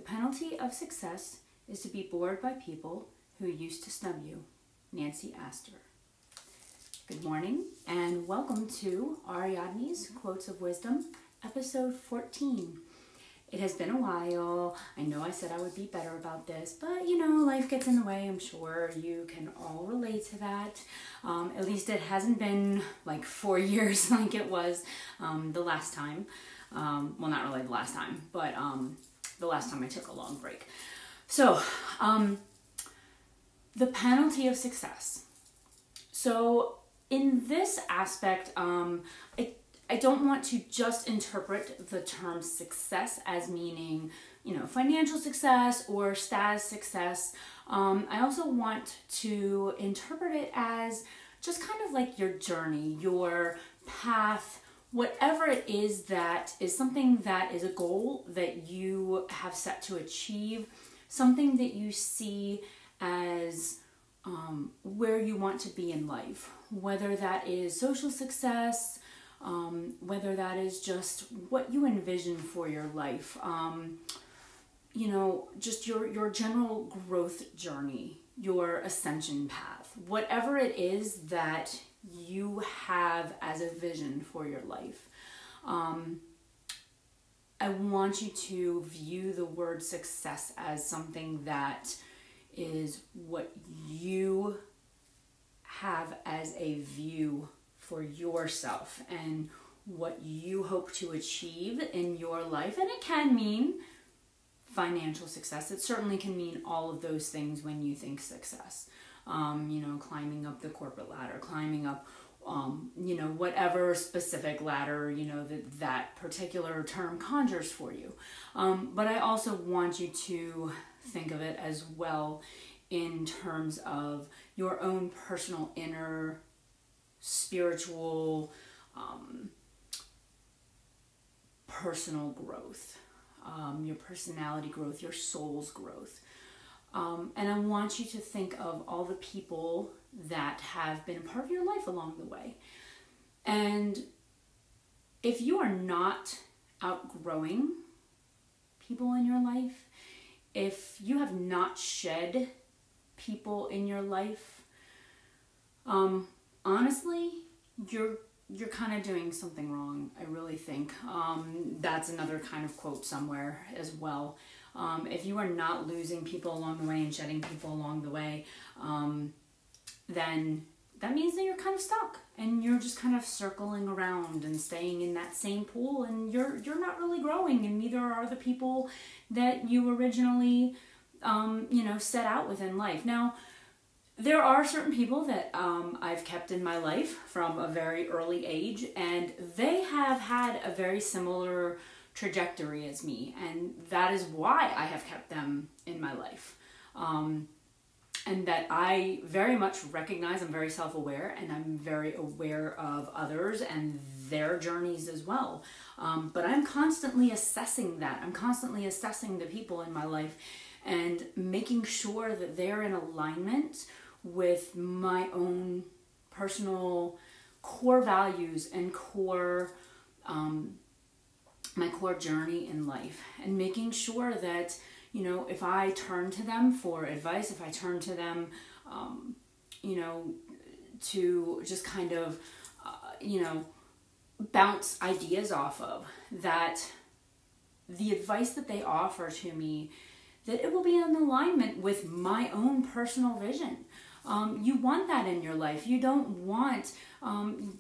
The penalty of success is to be bored by people who used to snub you. Nancy Astor. Good morning and welcome to Ariadne's Quotes of Wisdom, episode 14. It has been a while. I know I said I would be better about this, but life gets in the way. I'm sure you can all relate to that. At least it hasn't been like 4 years like it was the last time. Well, not really the last time, but the last time I took a long break. So, the penalty of success. So, in this aspect, I don't want to just interpret the term success as meaning, financial success or status success. I also want to interpret it as just kind of like your journey, your path, whatever it is that is something that is a goal that you have set to achieve, something that you see as where you want to be in life, whether that is social success, whether that is just what you envision for your life, just your general growth journey, your ascension path, whatever it is that you have as a vision for your life. I want you to view the word success as something that is what you have as a view for yourself and what you hope to achieve in your life. And it can mean financial success. It certainly can mean all of those things when you think success. Climbing up the corporate ladder, climbing up, whatever specific ladder, that particular term conjures for you. But I also want you to think of it as well in terms of your own personal inner spiritual, personal growth, your personality growth, your soul's growth. And I want you to think of all the people that have been a part of your life along the way. And if you are not outgrowing people in your life, if you have not shed people in your life, honestly, you're kind of doing something wrong, I really think. That's another kind of quote somewhere as well. If you are not losing people along the way and shedding people along the way, then that means that you're kind of stuck and you're just kind of circling around and staying in that same pool, and you're not really growing, and neither are the people that you originally set out with in life. Now, there are certain people that I've kept in my life from a very early age, and they have had a very similar trajectory as me, and that is why I have kept them in my life. And that I very much recognize, I'm very self-aware, and I'm very aware of others and their journeys as well. But I'm constantly assessing that. I'm constantly assessing the people in my life and making sure that they're in alignment with my own personal core values and my core journey in life, and making sure that, if I turn to them for advice, if I turn to them, to just kind of, bounce ideas off of, that the advice that they offer to me, that it will be in alignment with my own personal vision. You want that in your life. You don't want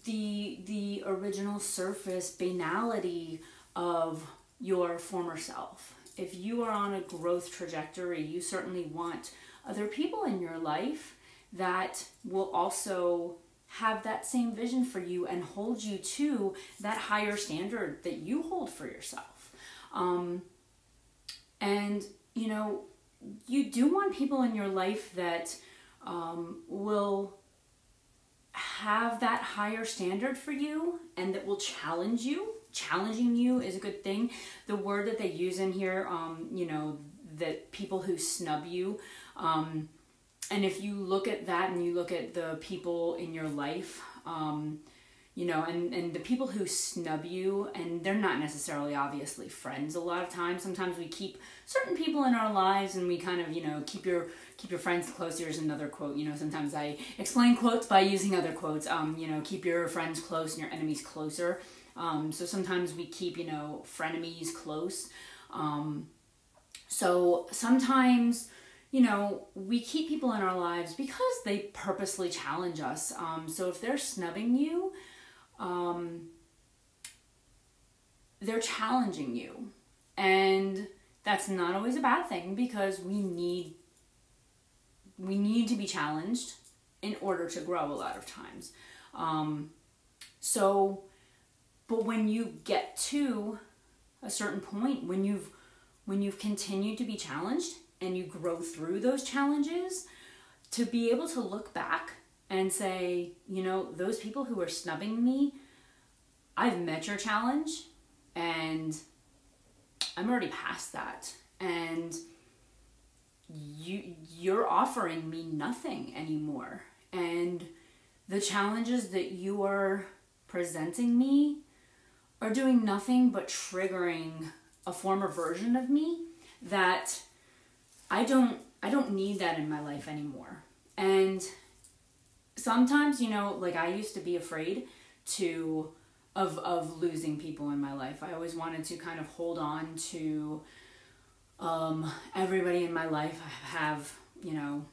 the original surface banality of your former self. If you are on a growth trajectory, you certainly want other people in your life that will also have that same vision for you and hold you to that higher standard that you hold for yourself. And you do want people in your life that will have that higher standard for you and that will challenge you. Challenging you is a good thing. The word that they use in here, that people who snub you, and if you look at that and you look at the people in your life, you know, and the people who snub you, and they're not necessarily obviously friends a lot of times. Sometimes we keep certain people in our lives and we kind of, you know, keep your friends close. Here's another quote, you know, sometimes I explain quotes by using other quotes. You know, keep your friends close and your enemies closer. So sometimes we keep, you know, frenemies close. So sometimes, you know, we keep people in our lives because they purposely challenge us. So if they're snubbing you, they're challenging you. And that's not always a bad thing, because we need to be challenged in order to grow a lot of times. But when you get to a certain point, when you've continued to be challenged and you grow through those challenges, to be able to look back and say, you know, those people who are snubbing me, I've met your challenge and I'm already past that. And you're offering me nothing anymore. And the challenges that you are presenting me are doing nothing but triggering a former version of me that I don't need that in my life anymore. And sometimes, you know, like, I used to be afraid of losing people in my life. I always wanted to kind of hold on to everybody in my life. I have, you know,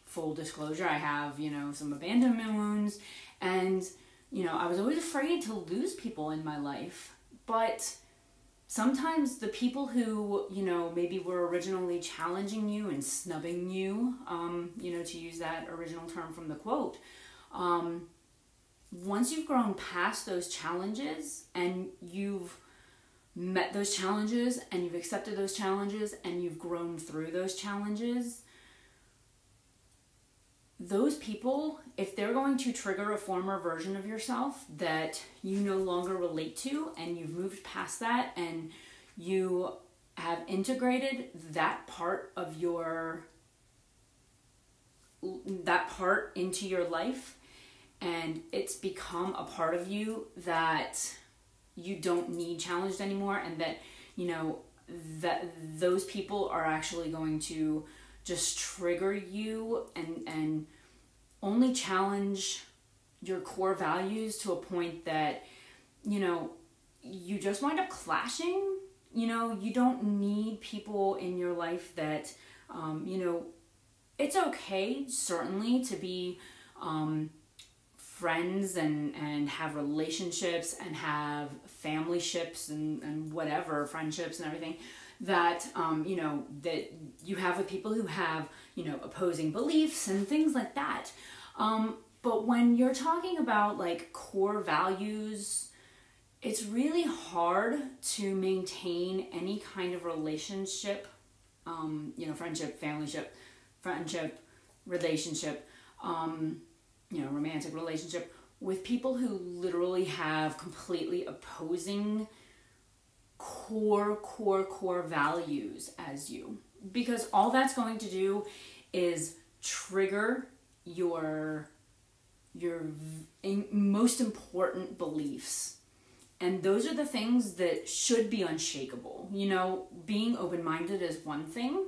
full disclosure, I have, you know, some abandonment wounds, and, you know, I was always afraid to lose people in my life. But sometimes the people who, you know, maybe were originally challenging you and snubbing you, you know, to use that original term from the quote, once you've grown past those challenges and you've met those challenges and you've accepted those challenges and you've grown through those challenges, those people, if they're going to trigger a former version of yourself that you no longer relate to, and you've moved past that and you have integrated that part into your life, and it's become a part of you that you don't need challenged anymore, and that, you know, that those people are actually going to just trigger you and only challenge your core values to a point that, you know, you just wind up clashing. You know, you don't need people in your life that, you know, it's okay, certainly, to be friends and have relationships and have family ships and whatever, friendships and everything, that, you know, that you have with people who have, you know, opposing beliefs and things like that. But when you're talking about, like, core values, it's really hard to maintain any kind of relationship, you know, friendship, relationship, you know, romantic relationship, with people who literally have completely opposing core values as you. Because all that's going to do is trigger your most important beliefs. And those are the things that should be unshakable. You know, being open-minded is one thing,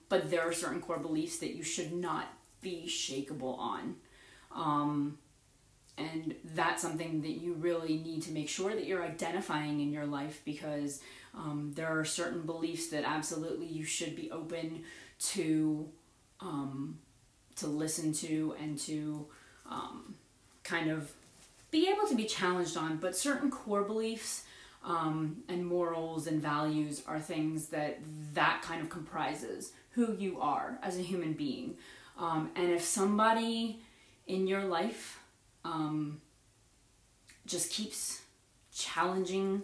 but there are certain core beliefs that you should not be shakable on. And that's something that you really need to make sure that you're identifying in your life, because there are certain beliefs that absolutely you should be open to listen to and to kind of be able to be challenged on. But certain core beliefs and morals and values are things that kind of comprises who you are as a human being. And if somebody in your life just keeps challenging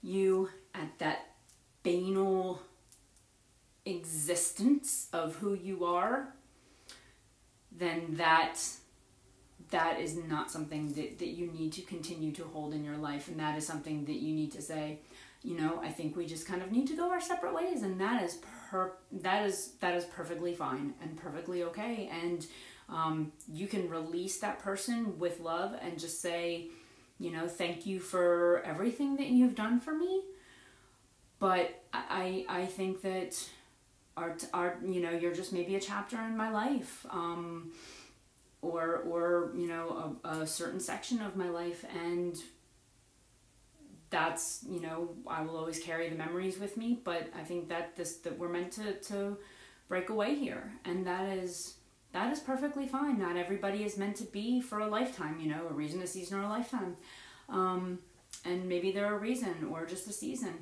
you at that banal existence of who you are, then that is not something that you need to continue to hold in your life. And that is something that you need to say, you know, I think we just kind of need to go our separate ways, and that is perfectly fine and perfectly okay. And You can release that person with love and just say, you know, thank you for everything that you've done for me. But I think that our you know, you're just maybe a chapter in my life, or you know, a certain section of my life, and that's, you know, I will always carry the memories with me. But I think that that we're meant to break away here, and that is perfectly fine. Not everybody is meant to be for a lifetime, you know, a reason, a season, or a lifetime. And maybe they're a reason or just a season.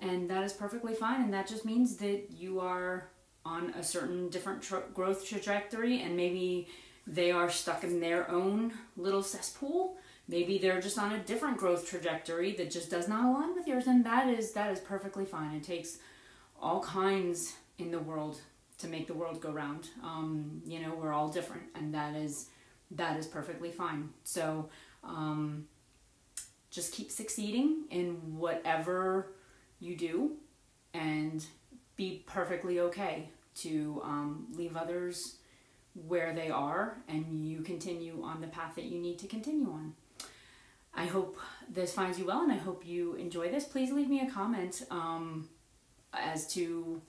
And that is perfectly fine. And that just means that you are on a certain different growth trajectory, and maybe they are stuck in their own little cesspool. Maybe they're just on a different growth trajectory that just does not align with yours. And that is perfectly fine. It takes all kinds in the world to make the world go round. You know, we're all different, and that is perfectly fine. So just keep succeeding in whatever you do, and be perfectly okay to leave others where they are, and you continue on the path that you need to continue on. I hope this finds you well, and I hope you enjoy this. Please leave me a comment as to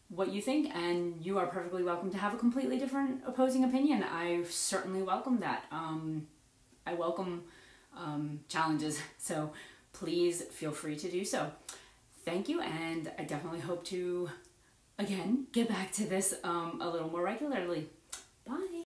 what you think, and you are perfectly welcome to have a completely different opposing opinion. I certainly welcome that. I welcome challenges, so please feel free to do so. Thank you, and I definitely hope to, again, get back to this a little more regularly. Bye!